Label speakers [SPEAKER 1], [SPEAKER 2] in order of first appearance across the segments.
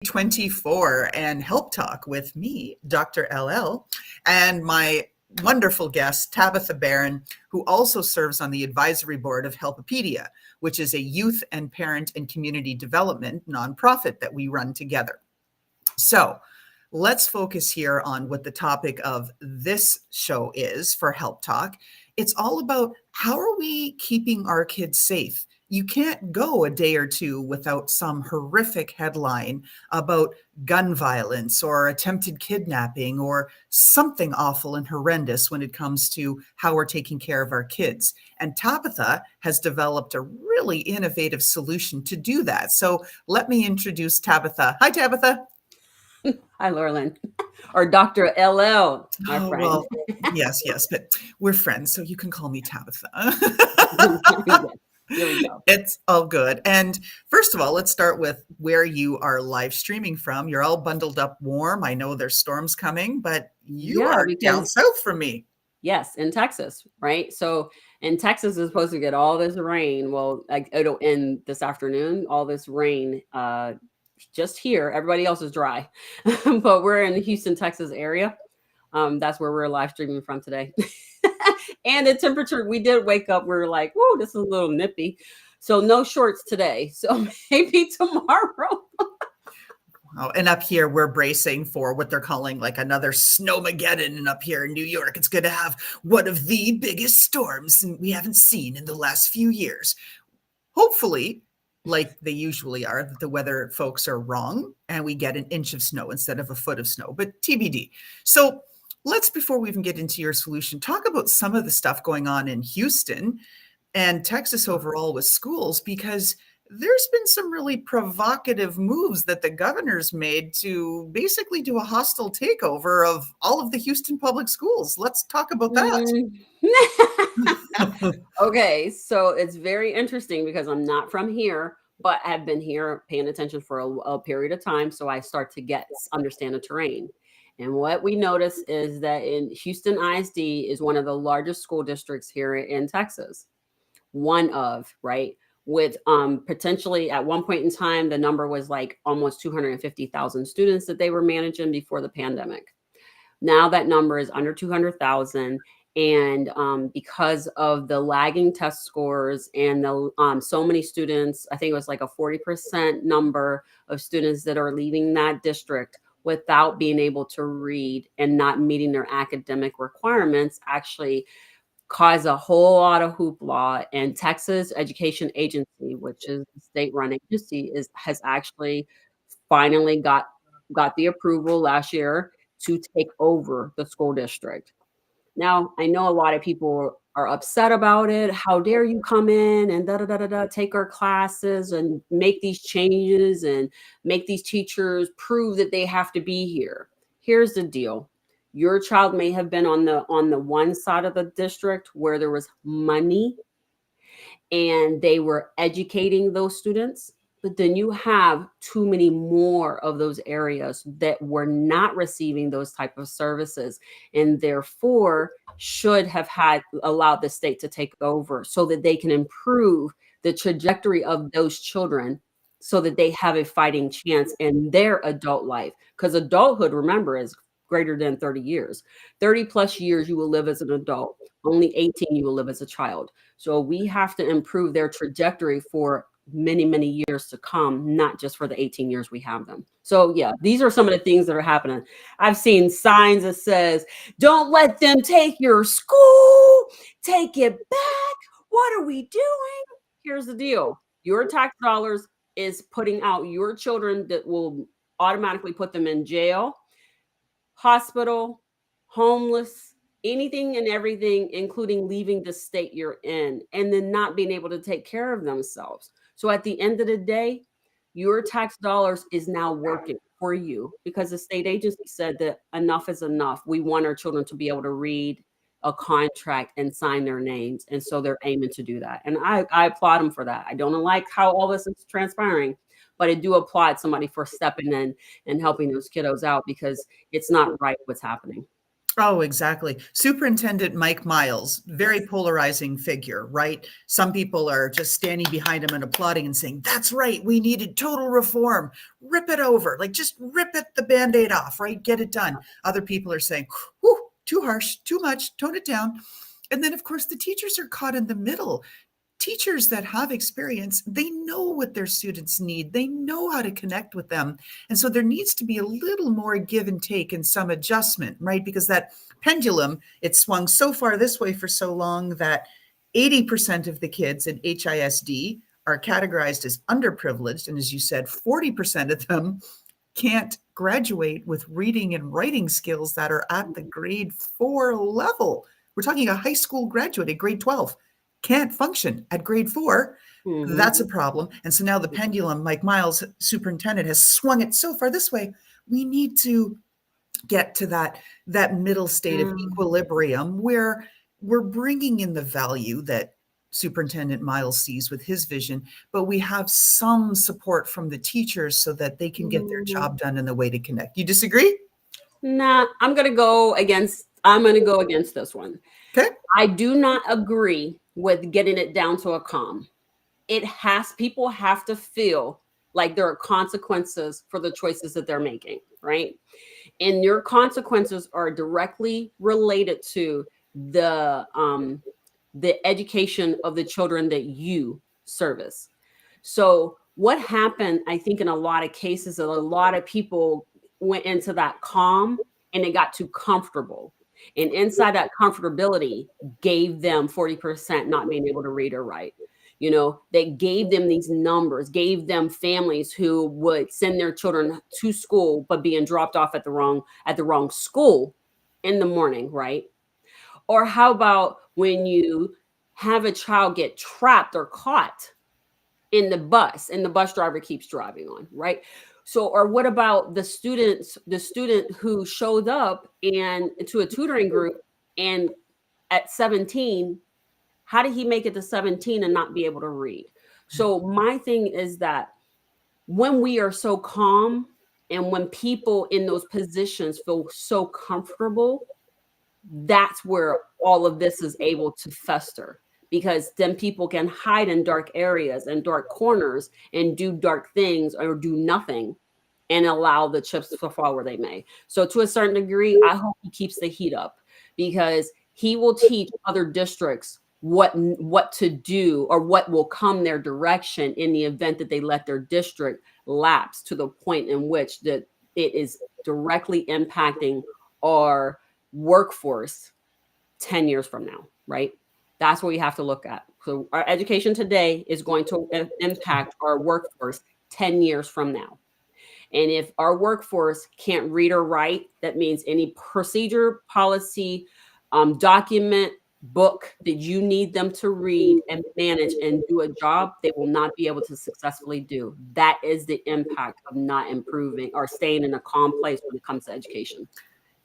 [SPEAKER 1] 24 and Help Talk with me, Dr. LL, and my wonderful guest, Tabatha Barron, who also serves on the advisory board of Helpopedia, which is a youth and parent and community development nonprofit that we run together. So let's focus here on what the topic of this show is for Help Talk. It's all about how are we keeping our kids safe? You can't go a day or two without some horrific headline about gun violence or attempted kidnapping or something awful and horrendous when it comes to how we're taking care of our kids. And Tabatha has developed a really innovative solution to do that. So let me introduce Tabatha. Hi, Tabatha.
[SPEAKER 2] Hi, Laurelyn, or Dr. LL, my friend.
[SPEAKER 1] Well, yes, but we're friends, so you can call me Tabatha.
[SPEAKER 2] Here we go.
[SPEAKER 1] It's all good. And first of all, let's start with where you are live streaming from. You're all bundled up warm. I know there's storms coming, but you are down south from me.
[SPEAKER 2] Yes, in Texas, right? So in Texas is supposed to get all this rain. Well, it'll end this afternoon, all this rain just here. Everybody else is dry, but we're in the Houston, Texas area. That's where we're live streaming from today. And the temperature, we did wake up, we're like, whoa, this is a little nippy. So no shorts today. So maybe tomorrow.
[SPEAKER 1] Wow. And up here, we're bracing for what they're calling like another snowmageddon. And up here in New York, it's going to have one of the biggest storms we haven't seen in the last few years. Hopefully, like they usually are, that the weather folks are wrong and we get an inch of snow instead of a foot of snow, but TBD. So let's, before we even get into your solution, talk about some of the stuff going on in Houston and Texas overall with schools, because there's been some really provocative moves that the governor's made to basically do a hostile takeover of all of the Houston public schools. Let's talk about that.
[SPEAKER 2] Okay, so it's very interesting because I'm not from here, but I've been here paying attention for a period of time. So I start to understand the terrain. And what we notice is that in Houston ISD is one of the largest school districts here in Texas. One of, right? With potentially at one point in time, the number was like almost 250,000 students that they were managing before the pandemic. Now that number is under 200,000. And because of the lagging test scores and the so many students, I think it was like a 40% number of students that are leaving that district without being able to read and not meeting their academic requirements, actually cause a whole lot of hoopla. And Texas Education Agency, which is the state-run agency, has actually finally got the approval last year to take over the school district. Now, I know a lot of people are upset about it. How dare you come in and take our classes and make these changes and make these teachers prove that they have to be here. Here's the deal. Your child may have been on the one side of the district where there was money and they were educating those students. But then you have too many more of those areas that were not receiving those type of services, and therefore should have allowed the state to take over so that they can improve the trajectory of those children so that they have a fighting chance in their adult life. Because adulthood, remember, is greater than 30 years. 30 plus years you will live as an adult. Only 18 you will live as a child. So we have to improve their trajectory for many, many years to come, not just for the 18 years we have them. So yeah, these are some of the things that are happening. I've seen signs that says, don't let them take your school, take it back. What are we doing? Here's the deal. Your tax dollars is putting out your children that will automatically put them in jail, hospital, homeless, anything and everything, including leaving the state you're in, and then not being able to take care of themselves. So at the end of the day, your tax dollars is now working for you because the state agency said that enough is enough. We want our children to be able to read a contract and sign their names. And so they're aiming to do that. And I applaud them for that. I don't like how all this is transpiring, but I do applaud somebody for stepping in and helping those kiddos out because it's not right what's happening.
[SPEAKER 1] Oh, exactly. Superintendent Mike Miles, very polarizing figure, right? Some people are just standing behind him and applauding and saying, that's right, we needed total reform. Rip it over, like just rip it, the Band-Aid off, right? Get it done. Other people are saying, whew, too harsh, too much, tone it down. And then, of course, the teachers are caught in the middle. Teachers that have experience, they know what their students need. They know how to connect with them. And so there needs to be a little more give and take and some adjustment, right? Because that pendulum, it swung so far this way for so long that 80% of the kids in HISD are categorized as underprivileged. And as you said, 40% of them can't graduate with reading and writing skills that are at the grade 4 level. We're talking a high school graduate at grade 12 can't function at grade 4. Mm-hmm. That's a problem. And so now the pendulum, Mike Miles, superintendent, has swung it so far this way. We need to get to that middle state of equilibrium where we're bringing in the value that Superintendent Miles sees with his vision, but we have some support from the teachers so that they can get their job done in the way to connect. You disagree?
[SPEAKER 2] Nah, I'm going to go against this one.
[SPEAKER 1] Okay.
[SPEAKER 2] I do not agree with getting it down to a calm. People have to feel like there are consequences for the choices that they're making, right? And your consequences are directly related to the education of the children that you service. So what happened, I think, in a lot of cases, a lot of people went into that calm and it got too comfortable. And inside that comfortability gave them 40% not being able to read or write. You know, they gave them these numbers, gave them families who would send their children to school, but being dropped off at the wrong school in the morning, right? Or how about when you have a child get trapped or caught in the bus and the bus driver keeps driving on, right? So, or what about the student who showed up and to a tutoring group and at 17, how did he make it to 17 and not be able to read? So my thing is that when we are so calm and when people in those positions feel so comfortable, that's where all of this is able to fester. Because then people can hide in dark areas and dark corners and do dark things or do nothing and allow the chips to fall where they may. So to a certain degree, I hope he keeps the heat up because he will teach other districts what to do or what will come their direction in the event that they let their district lapse to the point in which that it is directly impacting our workforce 10 years from now, right? That's what we have to look at. So our education today is going to impact our workforce 10 years from now. And if our workforce can't read or write, that means any procedure, policy, document, book that you need them to read and manage and do a job, they will not be able to successfully do. That is the impact of not improving or staying in a calm place when it comes to education.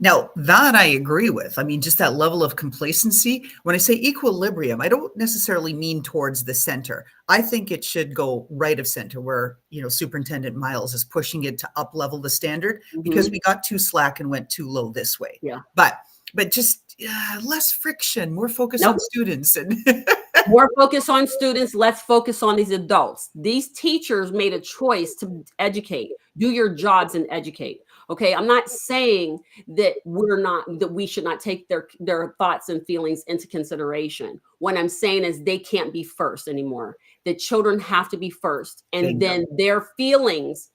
[SPEAKER 1] Now, that I agree with. I mean, just that level of complacency. When I say equilibrium, I don't necessarily mean towards the center. I think it should go right of center where, Superintendent Miles is pushing it to up level the standard because we got too slack and went too low this way.
[SPEAKER 2] Yeah.
[SPEAKER 1] But just less friction, more focus on students. And
[SPEAKER 2] more focus on students, less focus on these adults. These teachers made a choice to educate, do your jobs and educate. Okay, I'm not saying that we should not take their thoughts and feelings into consideration. What I'm saying is they can't be first anymore. The children have to be first. And then their feelings,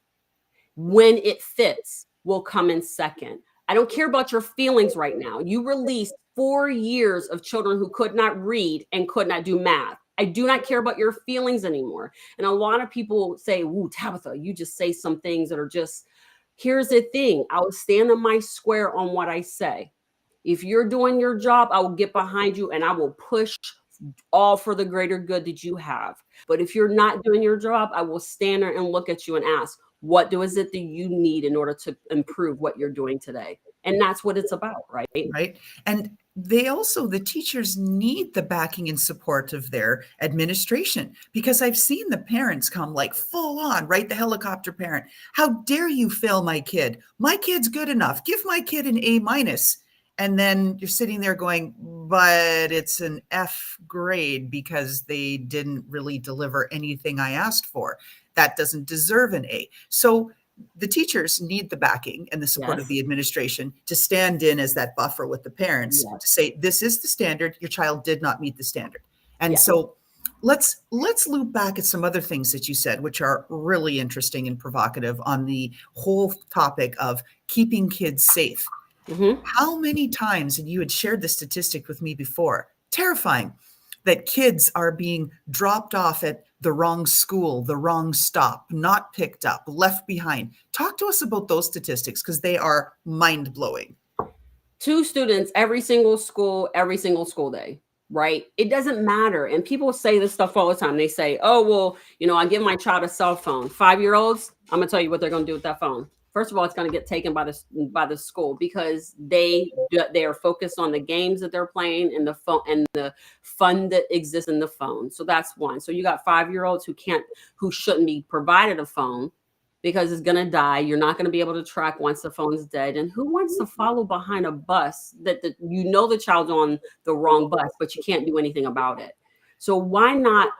[SPEAKER 2] when it fits, will come in second. I don't care about your feelings right now. You released 4 years of children who could not read and could not do math. I do not care about your feelings anymore. And a lot of people say, "Ooh, Tabatha, you just say some things that are just..." Here's the thing. I will stand on my square on what I say. If you're doing your job, I will get behind you and I will push all for the greater good that you have. But if you're not doing your job, I will stand there and look at you and ask, what is it that you need in order to improve what you're doing today? And that's what it's about, right?
[SPEAKER 1] Right. And the teachers need the backing and support of their administration, because I've seen the parents come like full on, right? The helicopter parent. How dare you fail my kid? My kid's good enough. Give my kid an A-. And then you're sitting there going, but it's an F grade because they didn't really deliver anything I asked for. That doesn't deserve an A. So the teachers need the backing and the support of the administration to stand in as that buffer with the parents to say, this is the standard, your child did not meet the standard. And so let's loop back at some other things that you said, which are really interesting and provocative on the whole topic of keeping kids safe. How many times, and you had shared the statistic with me before, terrifying, that kids are being dropped off at the wrong school, the wrong stop, not picked up, left behind. Talk to us about those statistics because they are mind-blowing.
[SPEAKER 2] 2 students every single school day, right? It doesn't matter. And people say this stuff all the time. They say, oh, well, I give my child a cell phone. 5-year-olds, I'm going to tell you what they're going to do with that phone. First of all, it's going to get taken by the school because they are focused on the games that they're playing and the phone and the fun that exists in the phone. So that's one. So you got 5-year-olds who shouldn't be provided a phone because it's going to die. You're not going to be able to track once the phone's dead. And who wants to follow behind a bus that the child's on the wrong bus, but you can't do anything about it. So why not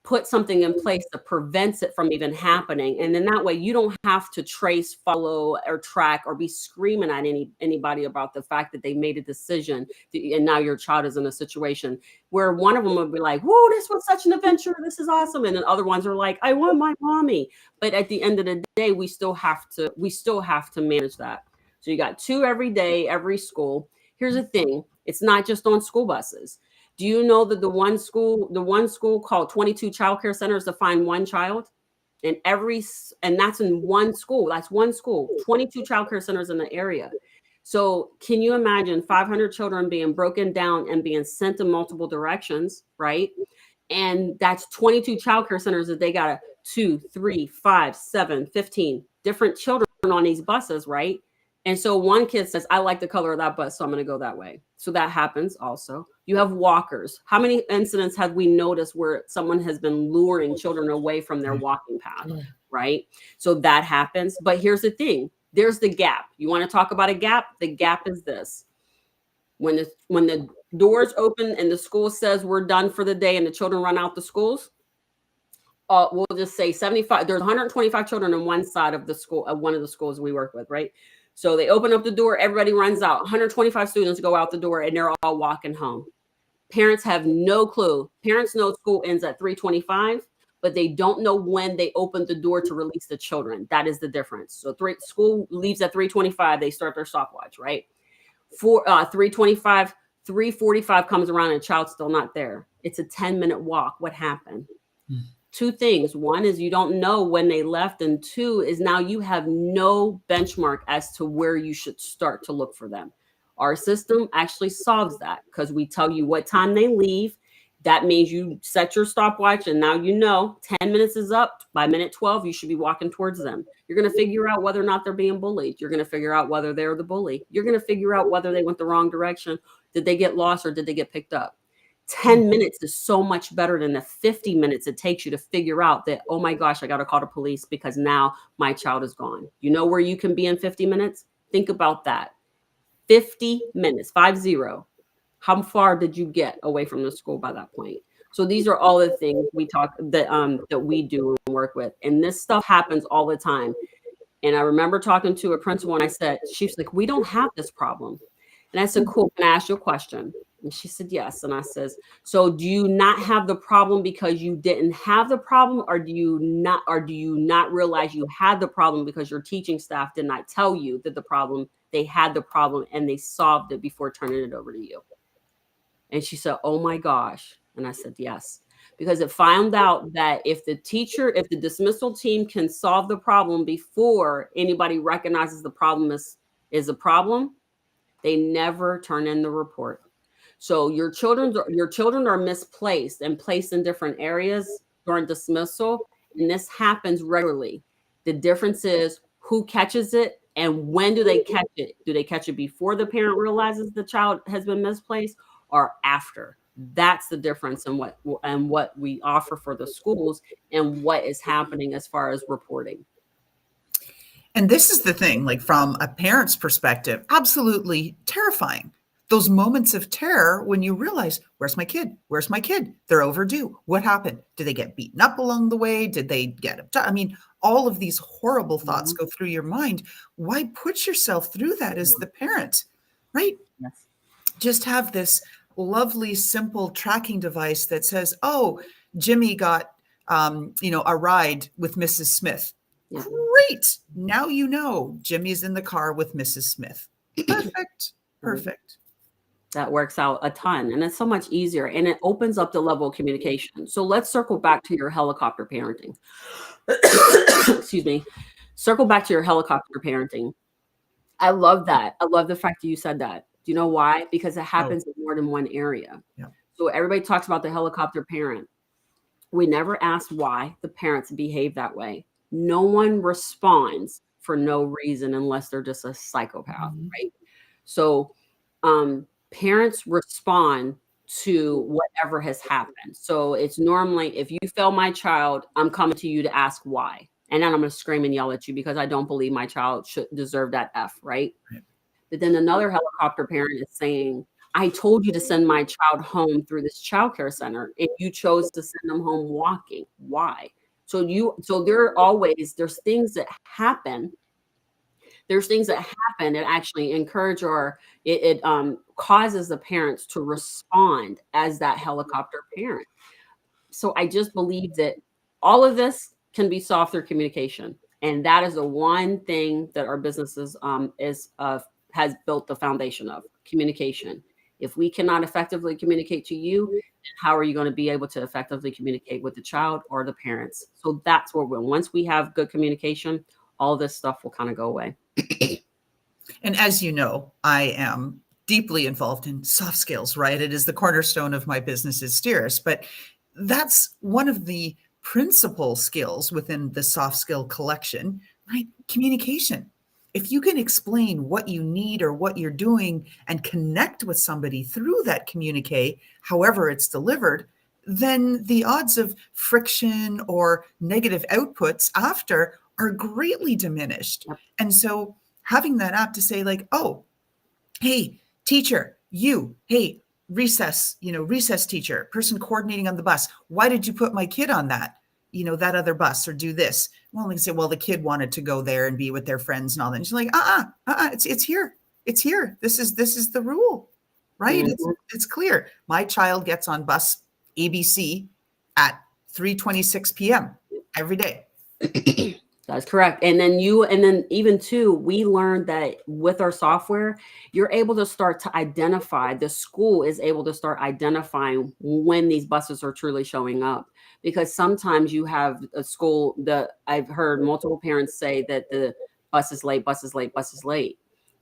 [SPEAKER 2] put something in place that prevents it from even happening? And then that way you don't have to trace, follow, or track or be screaming at anybody about the fact that they made a decision and now your child is in a situation where one of them would be like, whoa, this was such an adventure, this is awesome. And then other ones are like, I want my mommy. But at the end of the day, we still have to manage that. So you got 2 every day, every school. Here's the thing, it's not just on school buses. Do you know that the one school called 22 childcare centers to find one child? And that's in one school. That's one school, 22 childcare centers in the area. So can you imagine 500 children being broken down and being sent in multiple directions, right? And that's 22 childcare centers that they got 2, 3, 5, 7, 15 different children on these buses, right? And so one kid says, I like the color of that bus, so I'm going to go that way. So that happens also. You have walkers. How many incidents have we noticed where someone has been luring children away from their walking path, right? So that happens. But here's the thing. There's the gap. You want to talk about a gap? The gap is this. When the doors open and the school says we're done for the day and the children run out the schools, we'll just say 75. There's 125 children on one side of the school, one of the schools we work with, right? So they open up the door, everybody runs out. 125 students go out the door and they're all walking home. Parents have no clue. Parents know school ends at 3:25, but they don't know when they open the door to release the children. That is the difference. So school leaves at 3:25, they start their stopwatch, right? 3:25, 3:45 comes around and the child's still not there. It's a 10-minute walk. What happened? 2 things. One is you don't know when they left. And 2 is now you have no benchmark as to where you should start to look for them. Our system actually solves that because we tell you what time they leave. That means you set your stopwatch and now 10 minutes is up. By minute 12, you should be walking towards them. You're going to figure out whether or not they're being bullied. You're going to figure out whether they're the bully. You're going to figure out whether they went the wrong direction. Did they get lost or did they get picked up? 10 minutes is so much better than the 50 minutes it takes you to figure out that, oh my gosh, I got to call the police because now my child is gone. You know where you can be in 50 minutes? Think about that. 50 minutes, 50. How far did you get away from the school by that point? So these are all the things that we do and work with. And this stuff happens all the time. And I remember talking to a principal and I said, she's like, we don't have this problem. And I said, cool, can I ask you a question? And she said, yes. And I says, so do you not have the problem because you didn't have the problem? Or do you not realize you had the problem because your teaching staff did not tell you that they had the problem and they solved it before turning it over to you? And she said, oh my gosh. And I said, yes, because it found out that if the dismissal team can solve the problem before anybody recognizes the problem is a problem, they never turn in the report. So your children are misplaced and placed in different areas during dismissal. And this happens regularly. The difference is who catches it and when do they catch it? Do they catch it before the parent realizes the child has been misplaced or after? That's the difference in what we offer for the schools and what is happening as far as reporting.
[SPEAKER 1] And this is the thing, like from a parent's perspective, absolutely terrifying those moments of terror when you realize, where's my kid? Where's my kid? They're overdue. What happened? Did they get beaten up along the way? Did they get abducted? I mean, all of these horrible thoughts go through your mind. Why put yourself through that as the parent, right?
[SPEAKER 2] Yes.
[SPEAKER 1] Just have this lovely, simple tracking device that says, oh, Jimmy got, a ride with Mrs. Smith.
[SPEAKER 2] Yeah.
[SPEAKER 1] Great. Now you know Jimmy's in the car with Mrs. Smith. Perfect. Perfect.
[SPEAKER 2] That works out a ton, and it's so much easier, and it opens up the level of communication. So let's circle back to your helicopter parenting. Excuse me. Circle back to your helicopter parenting. I love that. I love the fact that you said that. Do you know why? Because it happens in more than one area.
[SPEAKER 1] Yeah.
[SPEAKER 2] So everybody talks about the helicopter parent. We never ask why the parents behave that way. No one responds for no reason unless they're just a psychopath, right? So parents respond to whatever has happened. So it's normally, if you fail my child, I'm coming to you to ask why. And then I'm going to scream and yell at you because I don't believe my child should deserve that F, right? But then another helicopter parent is saying, I told you to send my child home through this childcare center, and you chose to send them home walking. Why? So there's things that happen. There's things that happen that actually encourage, or it causes the parents to respond as that helicopter parent. So I just believe that all of this can be solved through communication. And that is the one thing that our businesses has built the foundation of: communication. If we cannot effectively communicate to you, how are you going to be able to effectively communicate with the child or the parents? So that's where once we have good communication, all this stuff will kind of go away.
[SPEAKER 1] And as you know, I am deeply involved in soft skills, right? It is the cornerstone of my business as Steeris, but that's one of the principal skills within the soft skill collection, right? Communication. If you can explain what you need or what you're doing and connect with somebody through that communique, however it's delivered, then the odds of friction or negative outputs after are greatly diminished. And so having that app to say like, oh, hey, teacher, hey, recess teacher, person coordinating on the bus, why did you put my kid on that other bus or do this? Well, they can say, well, the kid wanted to go there and be with their friends and all that. And she's like, it's here. It's here. This is the rule, right? Mm-hmm. It's clear. My child gets on bus ABC at 3:26 p.m. every day.
[SPEAKER 2] That's correct. And then even too, we learned that with our software, you're able to start to identify, the school is able to start identifying when these buses are truly showing up. Because sometimes you have a school I've heard multiple parents say that the bus is late.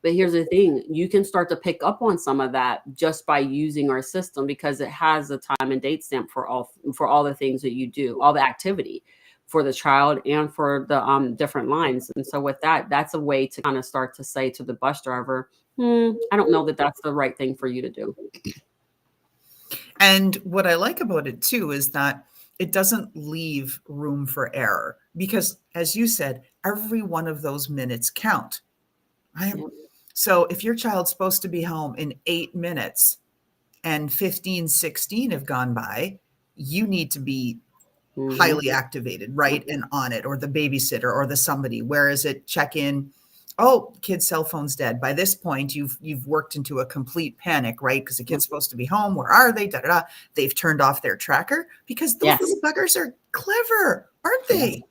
[SPEAKER 2] But here's the thing, you can start to pick up on some of that just by using our system, because it has a time and date stamp for all the things that you do, all the activity for the child and for the different lines. And so with that, that's a way to kind of start to say to the bus driver, I don't know that that's the right thing for you to do.
[SPEAKER 1] And what I like about it too is that it doesn't leave room for error, because as you said, every one of those minutes count. Right? Yeah. So if your child's supposed to be home in 8 minutes and 15, 16 have gone by, you need to be highly activated, right? And on it, or the babysitter or the somebody. Where is it? Check in. Oh, kid's cell phone's dead. By this point, you've worked into a complete panic, right? Because the kid's supposed to be home. Where are they? Da, da, da. They've turned off their tracker, because those little buggers are clever, aren't they?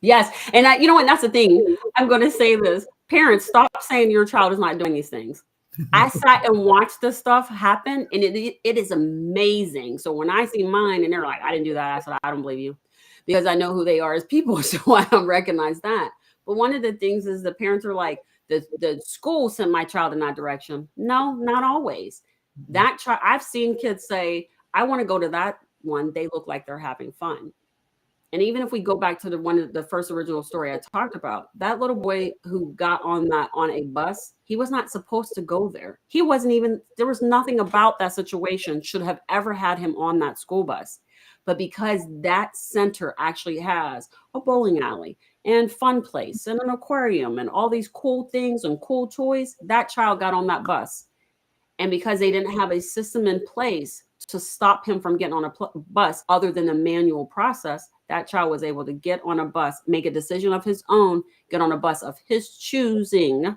[SPEAKER 2] Yes. And you know what? That's the thing. I'm going to say this. Parents, stop saying your child is not doing these things. I sat and watched this stuff happen, and it is amazing. So when I see mine and they're like, I didn't do that, I said, I don't believe you, because I know who they are as people. So I don't recognize that. But one of the things is the parents are like, the school sent my child in that direction. No, not always. That child, I've seen kids say, I want to go to that one. They look like they're having fun. And even if we go back to the first original story I talked about, that little boy who got on a bus, he was not supposed to go there. There was nothing about that situation should have ever had him on that school bus. But because that center actually has a bowling alley and fun place and an aquarium and all these cool things and cool toys, that child got on that bus. And because they didn't have a system in place to stop him from getting on a bus other than the manual process, that child was able to get on a bus, make a decision of his own, get on a bus of his choosing,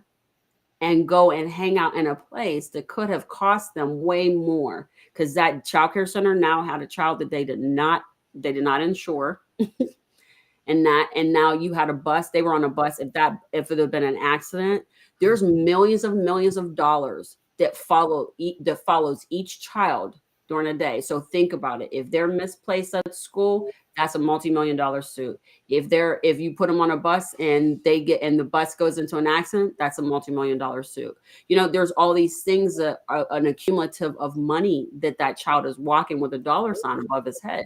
[SPEAKER 2] and go and hang out in a place that could have cost them way more, because that child care center now had a child that they did not insure. And now you had a bus, they were on a bus. If it had been an accident, there's millions of dollars that follows each child during a day. So think about it. If they're misplaced at school, that's a multi-million-dollar suit. If you put them on a bus and the bus goes into an accident, that's a multi-million-dollar suit. There's all these things that are an accumulative of money that child is walking with a dollar sign above his head.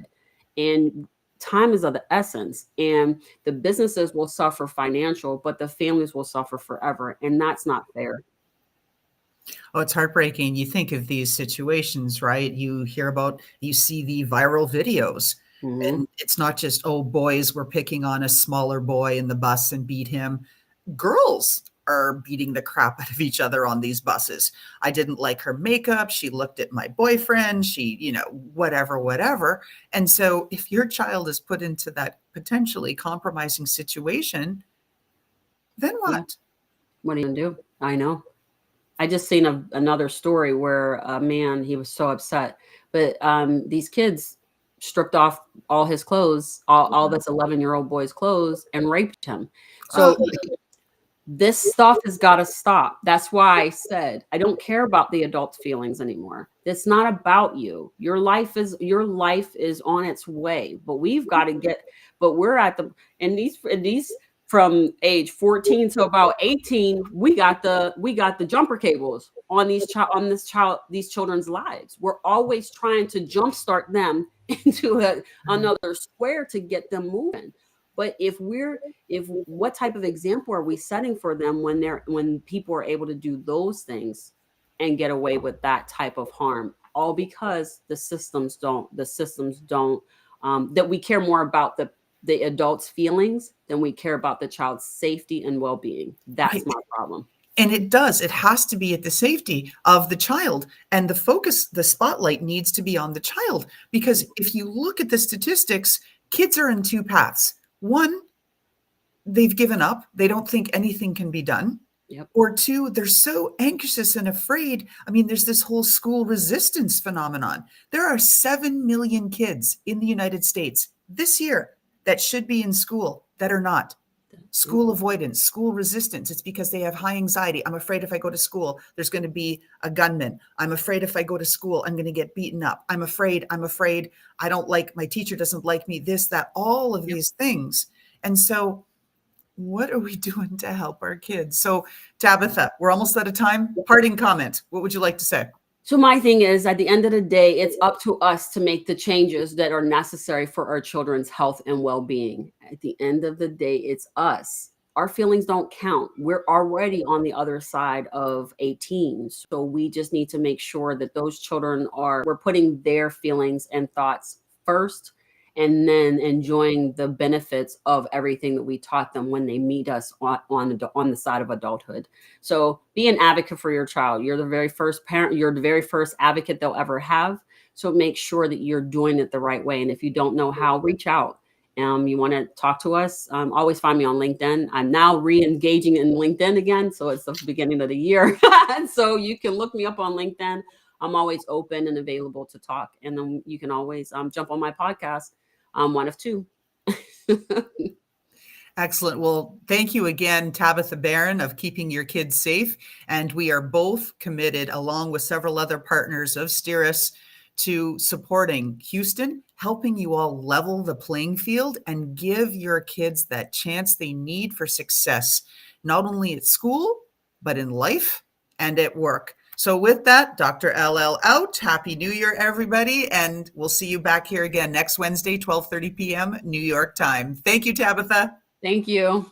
[SPEAKER 2] And time is of the essence, and the businesses will suffer financial, but the families will suffer forever. And that's not fair.
[SPEAKER 1] Oh, it's heartbreaking. You think of these situations, right? You see the viral videos, and it's not just, oh, boys were picking on a smaller boy in the bus and beat him. Girls are beating the crap out of each other on these buses. I didn't like her makeup. She looked at my boyfriend. She, whatever. And so if your child is put into that potentially compromising situation, then what?
[SPEAKER 2] What are you going to do? I know. I just seen another story where a man, he was so upset, but these kids stripped off all his clothes, all this 11-year-old boy's clothes, and raped him. So this stuff has got to stop. That's why I said I don't care about the adults' feelings anymore. It's not about you. Your life is on its way, but we've got to get. But we're at these from age 14 to about 18. We got the jumper cables on these children's lives. We're always trying to jumpstart them into another square to get them moving. But what type of example are we setting for them when people are able to do those things and get away with that type of harm, all because the systems don't that we care more about the adult's feelings than we care about the child's safety and well-being. That's my problem.
[SPEAKER 1] And it has to be at the safety of the child, and the spotlight needs to be on the child, because if you look at the statistics, kids are in two paths. One, they've given up. They don't think anything can be done.
[SPEAKER 2] Yep.
[SPEAKER 1] Or two, they're so anxious and afraid. I mean, there's this whole school resistance phenomenon. There are 7 million kids in the United States this year that should be in school that are not. School avoidance, school resistance. It's because they have high anxiety. I'm afraid if I go to school, there's going to be a gunman. I'm afraid if I go to school, I'm going to get beaten up. I'm afraid. I don't like, my teacher doesn't like me, this, that, all of these things. And so what are we doing to help our kids? So Tabatha, we're almost out of time. Parting comment. What would you like to say?
[SPEAKER 2] So my thing is, at the end of the day, it's up to us to make the changes that are necessary for our children's health and well-being. At the end of the day, it's us. Our feelings don't count. We're already on the other side of 18. So we just need to make sure that those children we're putting their feelings and thoughts first, and then enjoying the benefits of everything that we taught them when they meet us on the side of adulthood. So be an advocate for your child. You're the very first parent. You're the very first advocate they'll ever have. So make sure that you're doing it the right way. And if you don't know how, reach out. You want to talk to us, always find me on LinkedIn. I'm now re-engaging in LinkedIn again. So it's the beginning of the year. And so you can look me up on LinkedIn. I'm always open and available to talk. And then you can always jump on my podcast. I'm one of two.
[SPEAKER 1] Excellent. Well, thank you again, Tabatha Barron, of Keeping Your Kids Safe. And we are both committed, along with several other partners of STIRIS, to supporting Houston, helping you all level the playing field and give your kids that chance they need for success, not only at school, but in life and at work. So with that, Dr. LL out. Happy New Year, everybody. And we'll see you back here again next Wednesday, 12:30 p.m. New York time. Thank you, Tabatha.
[SPEAKER 2] Thank you.